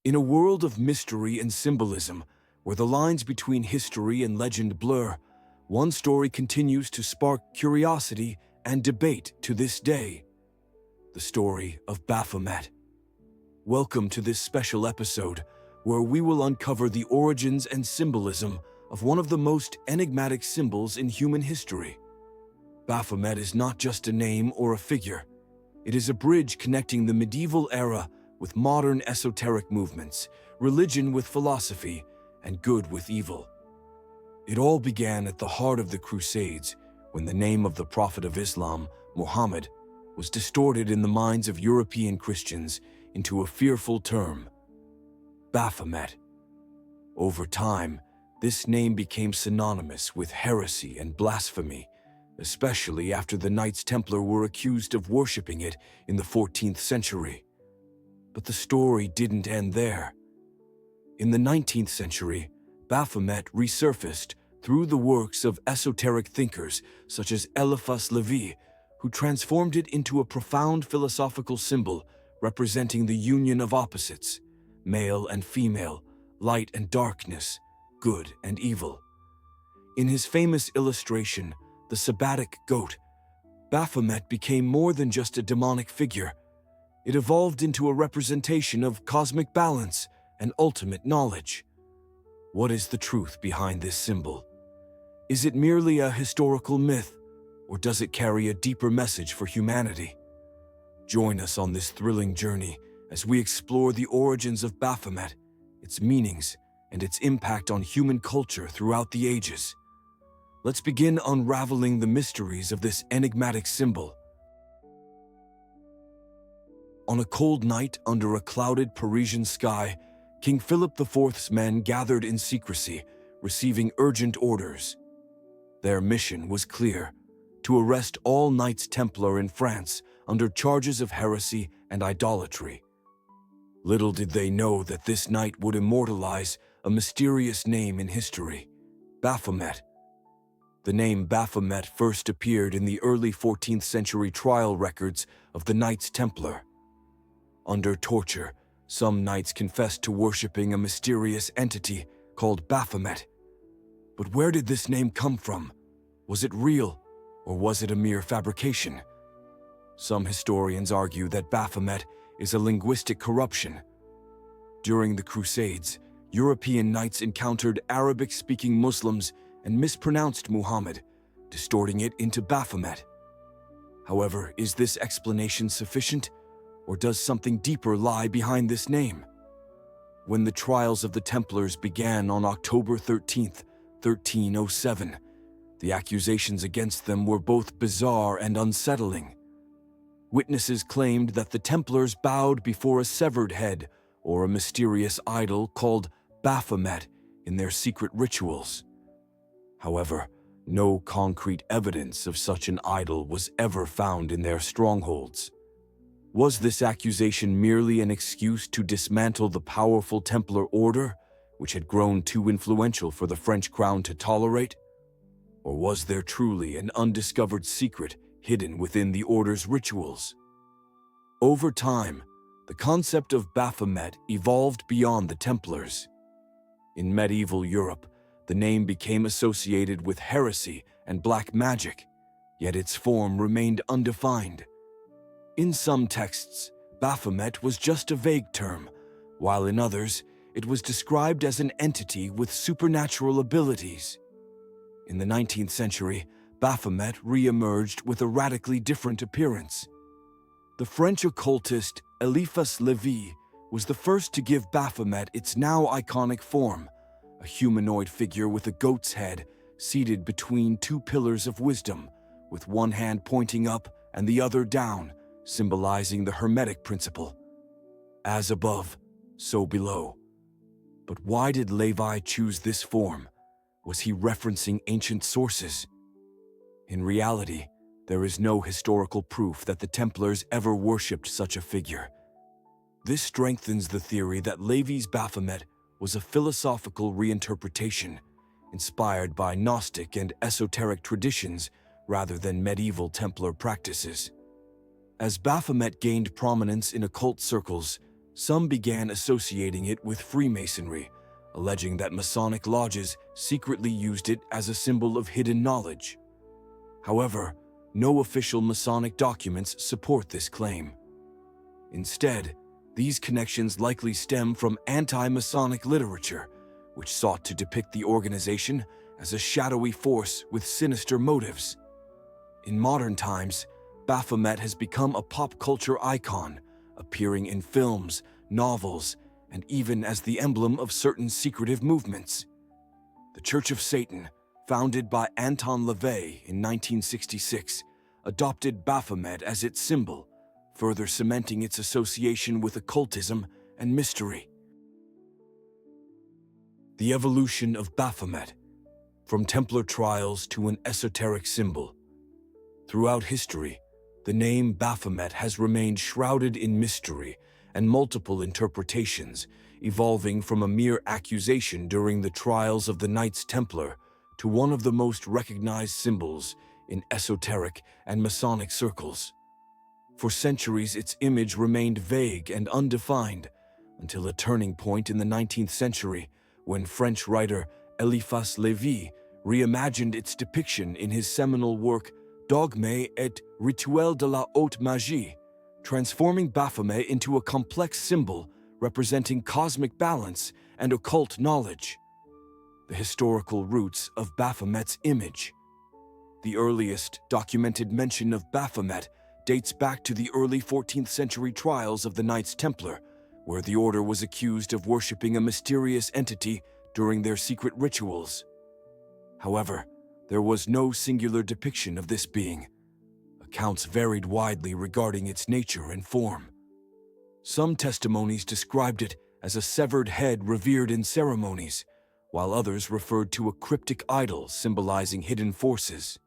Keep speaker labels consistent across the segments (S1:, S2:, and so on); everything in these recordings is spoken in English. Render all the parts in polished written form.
S1: In a world of mystery and symbolism, where the lines between history and legend blur, one story continues to spark curiosity and debate to this day: the story of Baphomet. Welcome to this special episode, where we will uncover the origins and symbolism of one of the most enigmatic symbols in human history. Baphomet is not just a name or a figure. It is a bridge connecting the medieval era with modern esoteric movements, religion with philosophy, and good with evil. It all began at the heart of the Crusades, when the name of the Prophet of Islam, Muhammad, was distorted in the minds of European Christians into a fearful term: Baphomet. Over time, this name became synonymous with heresy and blasphemy, especially after the Knights Templar were accused of worshipping it in the 14th century. But the story didn't end there. In the 19th century, Baphomet resurfaced through the works of esoteric thinkers such as Eliphas Levi, who transformed it into a profound philosophical symbol representing the union of opposites, male and female, light and darkness, good and evil. In his famous illustration, the Sabbatic Goat, Baphomet became more than just a demonic figure. It evolved into a representation of cosmic balance and ultimate knowledge. What is the truth behind this symbol? Is it merely a historical myth, or does it carry a deeper message for humanity? Join us on this thrilling journey as we explore the origins of Baphomet, its meanings, and its impact on human culture throughout the ages. Let's begin unraveling the mysteries of this enigmatic symbol. On a cold night under a clouded Parisian sky, King Philip IV's men gathered in secrecy, receiving urgent orders. Their mission was clear: to arrest all Knights Templar in France under charges of heresy and idolatry. Little did they know that this night would immortalize a mysterious name in history: Baphomet. The name Baphomet first appeared in the early 14th century trial records of the Knights Templar. Under torture, some knights confessed to worshipping a mysterious entity called Baphomet. But where did this name come from? Was it real, or was it a mere fabrication? Some historians argue that Baphomet is a linguistic corruption. During the Crusades, European knights encountered Arabic-speaking Muslims and mispronounced Muhammad, distorting it into Baphomet. However, is this explanation sufficient, or does something deeper lie behind this name? When the trials of the Templars began on October 13th, 1307, the accusations against them were both bizarre and unsettling. Witnesses claimed that the Templars bowed before a severed head or a mysterious idol called Baphomet in their secret rituals. However, no concrete evidence of such an idol was ever found in their strongholds. Was this accusation merely an excuse to dismantle the powerful Templar order, which had grown too influential for the French crown to tolerate? Or was there truly an undiscovered secret hidden within the order's rituals? Over time, the concept of Baphomet evolved beyond the Templars. In medieval Europe, the name became associated with heresy and black magic, yet its form remained undefined. In some texts, Baphomet was just a vague term, while in others, it was described as an entity with supernatural abilities. In the 19th century, Baphomet re-emerged with a radically different appearance. The French occultist Eliphas Levi was the first to give Baphomet its now iconic form: a humanoid figure with a goat's head seated between two pillars of wisdom, with one hand pointing up and the other down, symbolizing the Hermetic principle. As above, so below. But why did Levi choose this form? Was he referencing ancient sources? In reality, there is no historical proof that the Templars ever worshipped such a figure. This strengthens the theory that Levi's Baphomet was a philosophical reinterpretation, inspired by Gnostic and esoteric traditions rather than medieval Templar practices. As Baphomet gained prominence in occult circles, Some began associating it with Freemasonry, alleging that Masonic lodges secretly used it as a symbol of hidden knowledge. However, no official Masonic documents support this claim. Instead, these connections likely stem from anti-Masonic literature, which sought to depict the organization as a shadowy force with sinister motives. In modern times, Baphomet has become a pop culture icon, appearing in films, novels, and even as the emblem of certain secretive movements. The Church of Satan, founded by Anton LaVey in 1966, adopted Baphomet as its symbol, further cementing its association with occultism and mystery. The evolution of Baphomet, from Templar trials to an esoteric symbol. Throughout history, the name Baphomet has remained shrouded in mystery and multiple interpretations, evolving from a mere accusation during the trials of the Knights Templar to one of the most recognized symbols in esoteric and Masonic circles. For centuries, its image remained vague and undefined, until a turning point in the 19th century when French writer Eliphas Lévy reimagined its depiction in his seminal work Dogme et Rituel de la Haute Magie, transforming Baphomet into a complex symbol representing cosmic balance and occult knowledge. The historical roots of Baphomet's image. The earliest documented mention of Baphomet dates back to the early 14th century trials of the Knights Templar, where the order was accused of worshipping a mysterious entity during their secret rituals. However, there was no singular depiction of this being. Accounts varied widely regarding its nature and form. Some testimonies described it as a severed head revered in ceremonies, while others referred to a cryptic idol symbolizing hidden forces.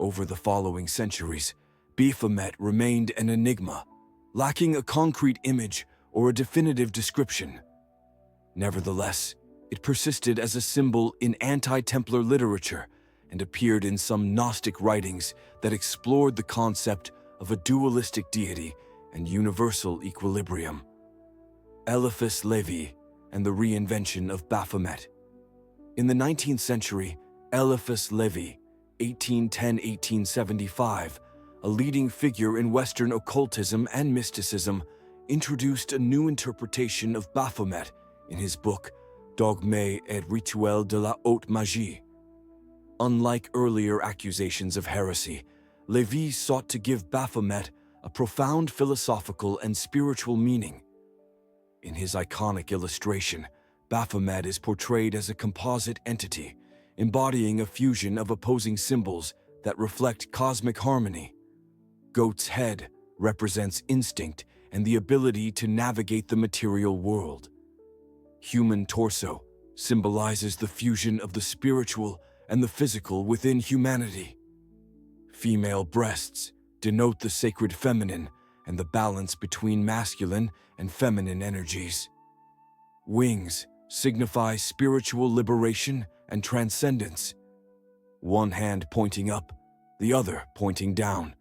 S1: Over the following centuries, Baphomet remained an enigma, lacking a concrete image or a definitive description. Nevertheless, it persisted as a symbol in anti-Templar literature and appeared in some Gnostic writings that explored the concept of a dualistic deity and universal equilibrium. Eliphas Lévy and the reinvention of Baphomet. In the 19th century, Eliphas Lévy, 1810–1875, a leading figure in Western occultism and mysticism, introduced a new interpretation of Baphomet in his book Dogme et Rituel de la Haute Magie. Unlike earlier accusations of heresy, Lévy sought to give Baphomet a profound philosophical and spiritual meaning. In his iconic illustration, Baphomet is portrayed as a composite entity, embodying a fusion of opposing symbols that reflect cosmic harmony. Goat's head represents instinct and the ability to navigate the material world. Human torso symbolizes the fusion of the spiritual and the physical within humanity. Female breasts denote the sacred feminine and the balance between masculine and feminine energies. Wings signify spiritual liberation and transcendence. One hand pointing up, the other pointing down.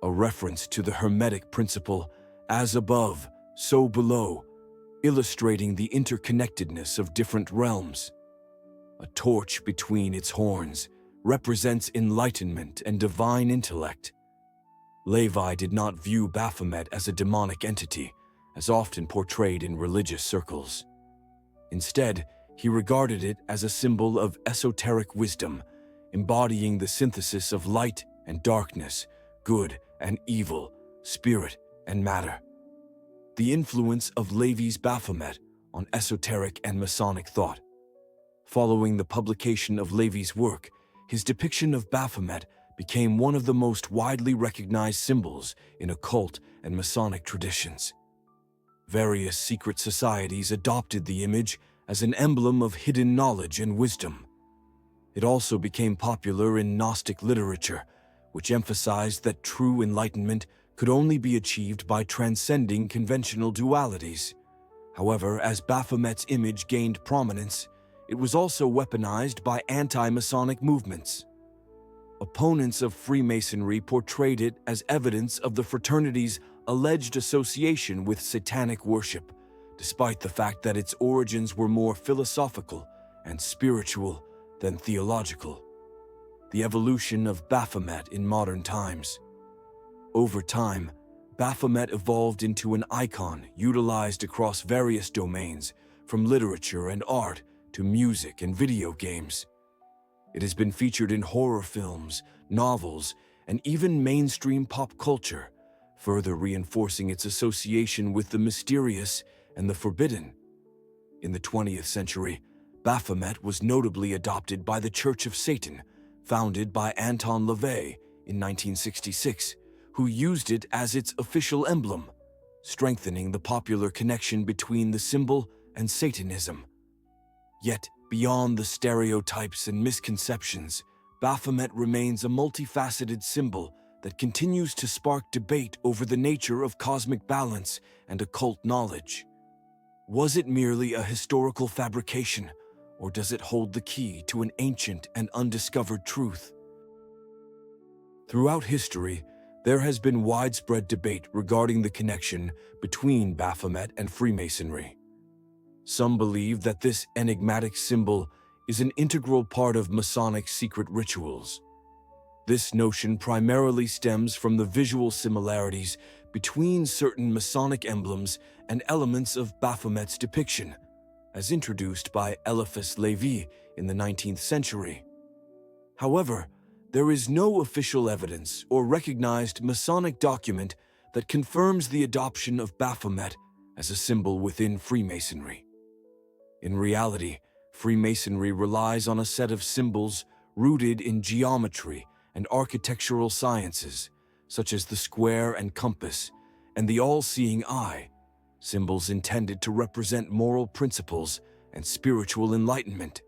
S1: A reference to the Hermetic principle, as above, so below, illustrating the interconnectedness of different realms. A torch between its horns represents enlightenment and divine intellect. Lévy did not view Baphomet as a demonic entity, as often portrayed in religious circles. Instead, he regarded it as a symbol of esoteric wisdom, embodying the synthesis of light and darkness, good and evil, spirit and matter. The influence of Lévy's Baphomet on esoteric and Masonic thought. Following the publication of Lévy's work, his depiction of Baphomet became one of the most widely recognized symbols in occult and Masonic traditions. Various secret societies adopted the image as an emblem of hidden knowledge and wisdom. It also became popular in Gnostic literature, which emphasized that true enlightenment could only be achieved by transcending conventional dualities. However, as Baphomet's image gained prominence, it was also weaponized by anti-Masonic movements. Opponents of Freemasonry portrayed it as evidence of the fraternity's alleged association with satanic worship, despite the fact that its origins were more philosophical and spiritual than theological. The evolution of Baphomet in modern times. Over time, Baphomet evolved into an icon utilized across various domains, from literature and art to music and video games. It has been featured in horror films, novels, and even mainstream pop culture, further reinforcing its association with the mysterious and the forbidden. In the 20th century, Baphomet was notably adopted by the Church of Satan, founded by Anton LaVey in 1966, who used it as its official emblem, strengthening the popular connection between the symbol and Satanism. Yet, beyond the stereotypes and misconceptions, Baphomet remains a multifaceted symbol that continues to spark debate over the nature of cosmic balance and occult knowledge. Was it merely a historical fabrication, or does it hold the key to an ancient and undiscovered truth? Throughout history, there has been widespread debate regarding the connection between Baphomet and Freemasonry. Some believe that this enigmatic symbol is an integral part of Masonic secret rituals. This notion primarily stems from the visual similarities between certain Masonic emblems and elements of Baphomet's depiction, as introduced by Eliphas Levi in the 19th century. However, there is no official evidence or recognized Masonic document that confirms the adoption of Baphomet as a symbol within Freemasonry. In reality, Freemasonry relies on a set of symbols rooted in geometry and architectural sciences, such as the square and compass, and the all-seeing eye, symbols intended to represent moral principles and spiritual enlightenment.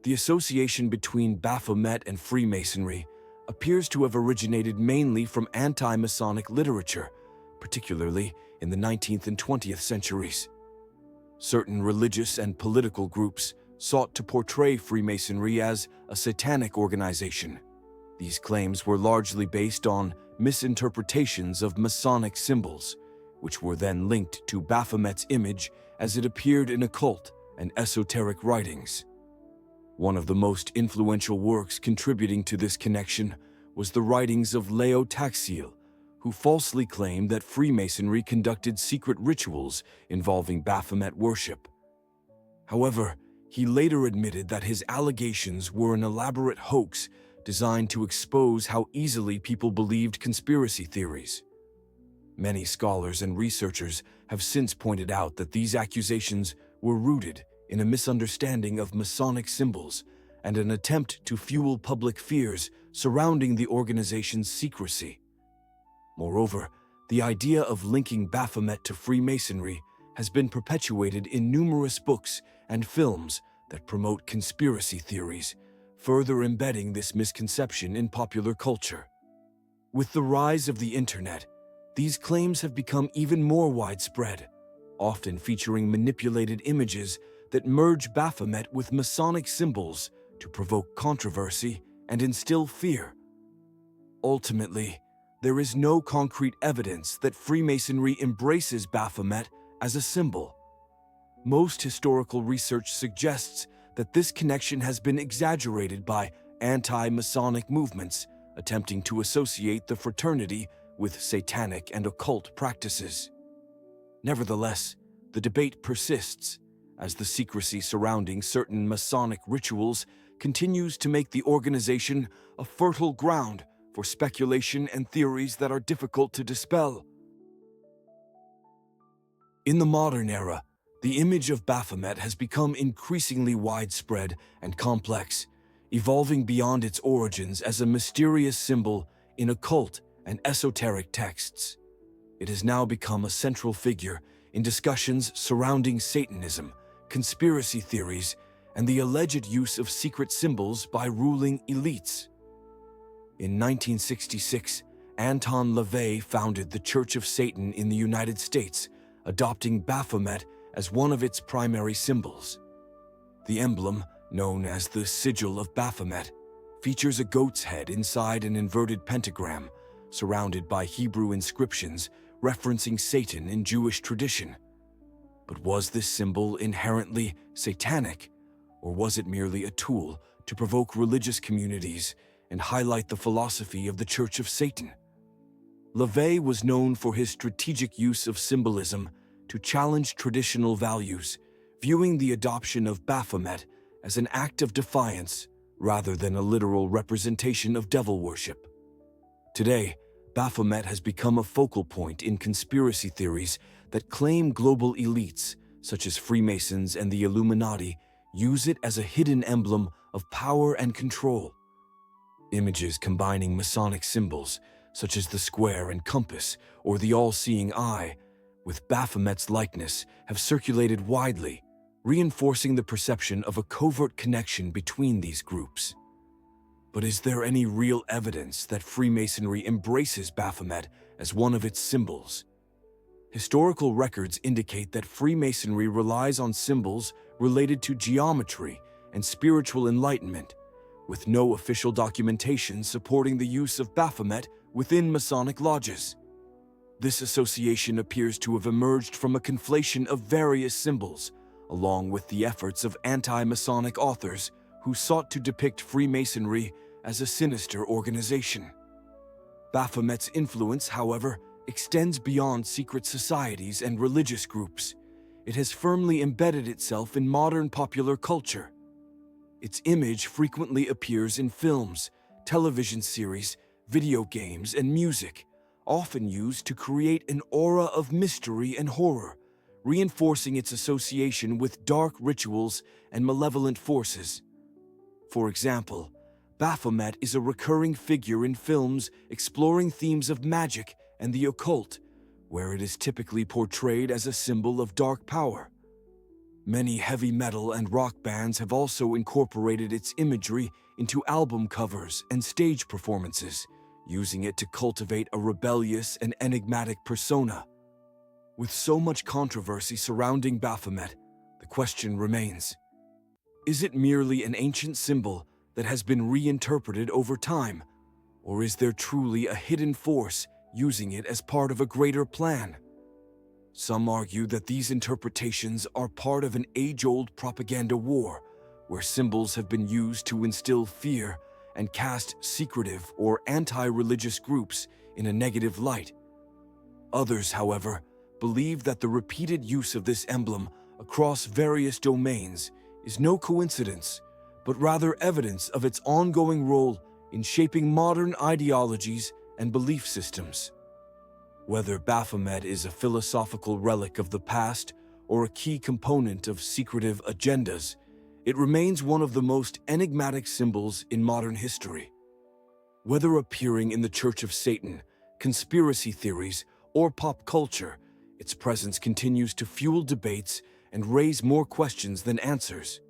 S1: The association between Baphomet and Freemasonry appears to have originated mainly from anti-Masonic literature, particularly in the 19th and 20th centuries. Certain religious and political groups sought to portray Freemasonry as a satanic organization. These claims were largely based on misinterpretations of Masonic symbols, which were then linked to Baphomet's image as it appeared in occult and esoteric writings. One of the most influential works contributing to this connection was the writings of Leo Taxiel, who falsely claimed that Freemasonry conducted secret rituals involving Baphomet worship. However, he later admitted that his allegations were an elaborate hoax designed to expose how easily people believed conspiracy theories. Many scholars and researchers have since pointed out that these accusations were rooted in a misunderstanding of Masonic symbols and an attempt to fuel public fears surrounding the organization's secrecy. Moreover, the idea of linking Baphomet to Freemasonry has been perpetuated in numerous books and films that promote conspiracy theories, further embedding this misconception in popular culture. With the rise of the internet, these claims have become even more widespread, often featuring manipulated images that merge Baphomet with Masonic symbols to provoke controversy and instill fear. Ultimately, there is no concrete evidence that Freemasonry embraces Baphomet as a symbol. Most historical research suggests that this connection has been exaggerated by anti-Masonic movements attempting to associate the fraternity with satanic and occult practices. Nevertheless, the debate persists, as the secrecy surrounding certain Masonic rituals continues to make the organization a fertile ground for speculation and theories that are difficult to dispel. In the modern era, the image of Baphomet has become increasingly widespread and complex, evolving beyond its origins as a mysterious symbol in occult and esoteric texts. It has now become a central figure in discussions surrounding Satanism, conspiracy theories, and the alleged use of secret symbols by ruling elites. In 1966, Anton LaVey founded the Church of Satan in the United States, adopting Baphomet as one of its primary symbols. The emblem, known as the Sigil of Baphomet, features a goat's head inside an inverted pentagram, surrounded by Hebrew inscriptions referencing Satan in Jewish tradition. But was this symbol inherently satanic, or was it merely a tool to provoke religious communities and highlight the philosophy of the Church of Satan? LaVey was known for his strategic use of symbolism to challenge traditional values, viewing the adoption of Baphomet as an act of defiance rather than a literal representation of devil worship. Today, Baphomet has become a focal point in conspiracy theories that claim global elites, such as Freemasons and the Illuminati, use it as a hidden emblem of power and control. Images combining Masonic symbols, such as the square and compass or the all-seeing eye, with Baphomet's likeness, have circulated widely, reinforcing the perception of a covert connection between these groups. But is there any real evidence that Freemasonry embraces Baphomet as one of its symbols? Historical records indicate that Freemasonry relies on symbols related to geometry and spiritual enlightenment, with no official documentation supporting the use of Baphomet within Masonic lodges. This association appears to have emerged from a conflation of various symbols, along with the efforts of anti-Masonic authors who sought to depict Freemasonry as a sinister organization. Baphomet's influence, however, extends beyond secret societies and religious groups. It has firmly embedded itself in modern popular culture. Its image frequently appears in films, television series, video games, and music, often used to create an aura of mystery and horror, reinforcing its association with dark rituals and malevolent forces. For example, Baphomet is a recurring figure in films exploring themes of magic and the occult, where it is typically portrayed as a symbol of dark power. Many heavy metal and rock bands have also incorporated its imagery into album covers and stage performances, using it to cultivate a rebellious and enigmatic persona. With so much controversy surrounding Baphomet, the question remains: is it merely an ancient symbol that has been reinterpreted over time, or is there truly a hidden force using it as part of a greater plan? Some argue that these interpretations are part of an age-old propaganda war, where symbols have been used to instill fear and cast secretive or anti-religious groups in a negative light. Others, however, believe that the repeated use of this emblem across various domains is no coincidence, but rather evidence of its ongoing role in shaping modern ideologies and belief systems. Whether Baphomet is a philosophical relic of the past or a key component of secretive agendas, it remains one of the most enigmatic symbols in modern history. Whether appearing in the Church of Satan, conspiracy theories, or pop culture, its presence continues to fuel debates and raise more questions than answers.